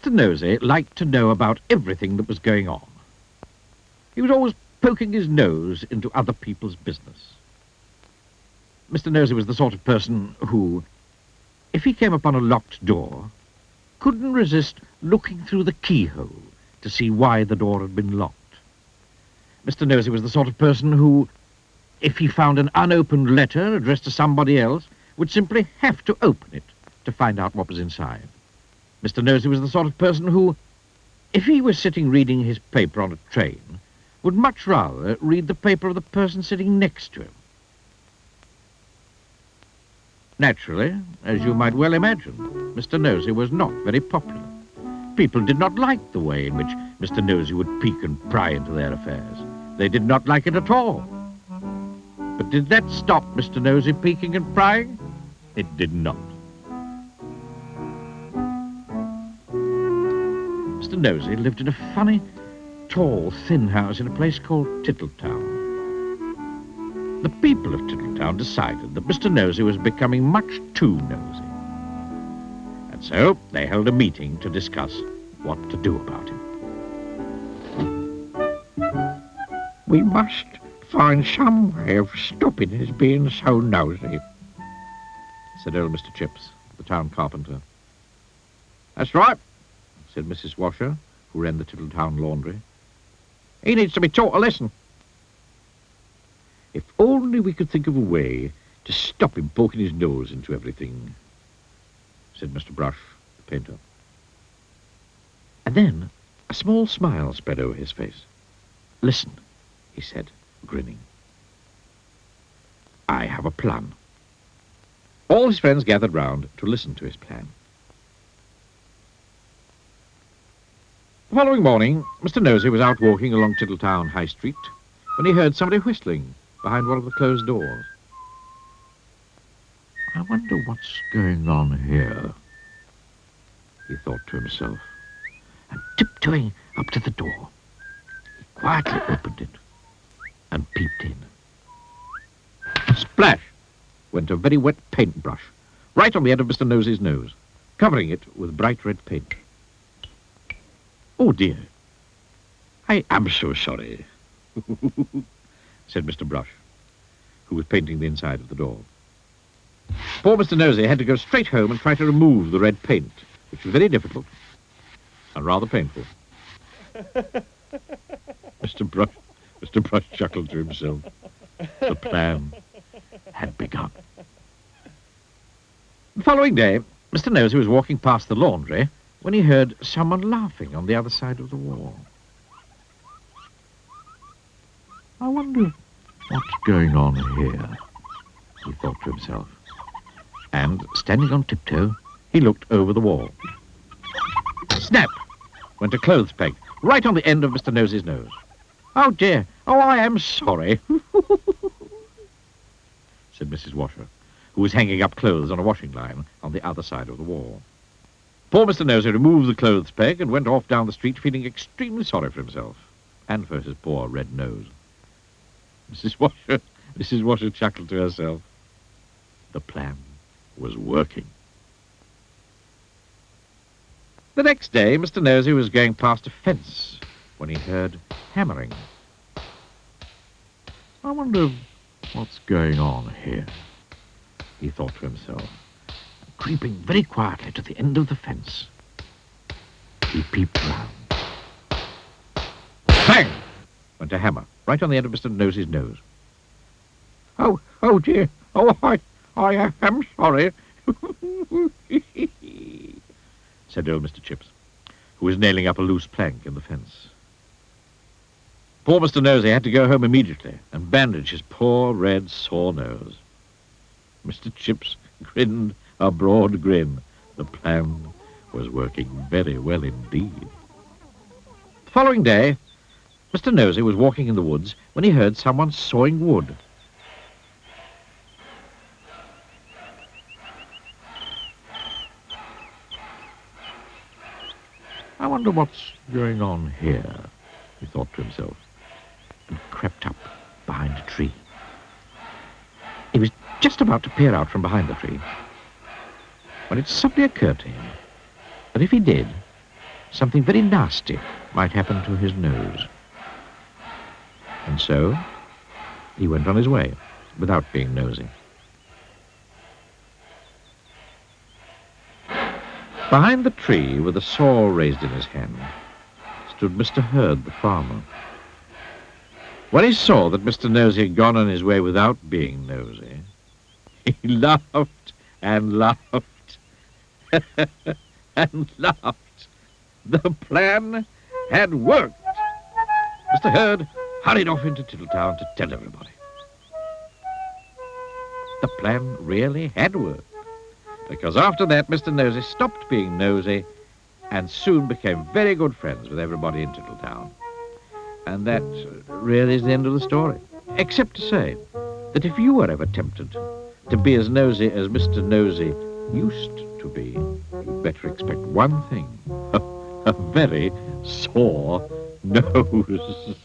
Mr. Nosey liked to know about everything that was going on. He was always poking his nose into other people's business. Mr. Nosey was the sort of person who, if he came upon a locked door, couldn't resist looking through the keyhole to see why the door had been locked. Mr. Nosey was the sort of person who, if he found an unopened letter addressed to somebody else, would simply have to open it to find out what was inside. Mr. Nosey was the sort of person who, if he was sitting reading his paper on a train, would much rather read the paper of the person sitting next to him. Naturally, as you might well imagine, Mr. Nosey was not very popular. People did not like the way in which Mr. Nosey would peek and pry into their affairs. They did not like it at all. But did that stop Mr. Nosey peeking and prying? It did not. Mr. Nosey lived in a funny, tall, thin house in a place called Tittletown. The people of Tittletown decided that Mr. Nosey was becoming much too nosy. And so they held a meeting to discuss what to do about him. We must find some way of stopping his being so nosy, said old Mr. Chips, the town carpenter. That's right, said Mrs. Washer, who ran the Tittletown laundry. He needs to be taught a lesson. If only we could think of a way to stop him poking his nose into everything, said Mr. Brush, the painter. And then a small smile spread over his face. Listen, he said, grinning. I have a plan. All his friends gathered round to listen to his plan. The following morning, Mr. Nosey was out walking along Tittletown High Street when he heard somebody whistling behind one of the closed doors. I wonder what's going on here, he thought to himself, and tiptoeing up to the door, he quietly opened it and peeped in. Splash went a very wet paintbrush right on the end of Mr. Nosey's nose, covering it with bright red paint. Oh, dear. I am so sorry, said Mr. Brush, who was painting the inside of the door. Poor Mr. Nosey had to go straight home and try to remove the red paint, which was very difficult and rather painful. Mr. Brush chuckled to himself. The plan had begun. The following day, Mr. Nosey was walking past the laundry when he heard someone laughing on the other side of the wall. I wonder what's going on here, he thought to himself. And, standing on tiptoe, he looked over the wall. Snap! Went a clothes peg right on the end of Mr. Nosey's nose. Oh, dear. Oh, I am sorry, said Mrs. Washer, who was hanging up clothes on a washing line on the other side of the wall. Poor Mr. Nosey removed the clothes peg and went off down the street feeling extremely sorry for himself and for his poor red nose. Mrs. Washer chuckled to herself. The plan was working. The next day, Mr. Nosey was going past a fence when he heard hammering. I wonder what's going on here, he thought to himself. Creeping very quietly to the end of the fence, he peeped round. Bang! Went a hammer right on the end of Mr. Nosey's nose. Oh dear. Oh, I am sorry, said old Mr. Chips, who was nailing up a loose plank in the fence. Poor Mr. Nosey had to go home immediately and bandage his poor red sore nose. Mr. Chips grinned a broad grin. The plan was working very well indeed. The following day, Mr. Nosey was walking in the woods when he heard someone sawing wood. I wonder what's going on here, he thought to himself, and crept up behind a tree. He was just about to peer out from behind the tree when it suddenly occurred to him that if he did, something very nasty might happen to his nose. And so he went on his way without being nosy. Behind the tree, with a saw raised in his hand, stood Mr. Hurd, the farmer. When he saw that Mr. Nosey had gone on his way without being nosy, he laughed and laughed and laughed. The plan had worked. Mr. Hurd hurried off into Tittletown to tell everybody. The plan really had worked, because after that Mr. Nosey stopped being nosy and soon became very good friends with everybody in Tittletown. And that really is the end of the story, except to say that if you were ever tempted to be as nosy as Mr. Nosey used to be, you'd better expect one thing, a very sore nose.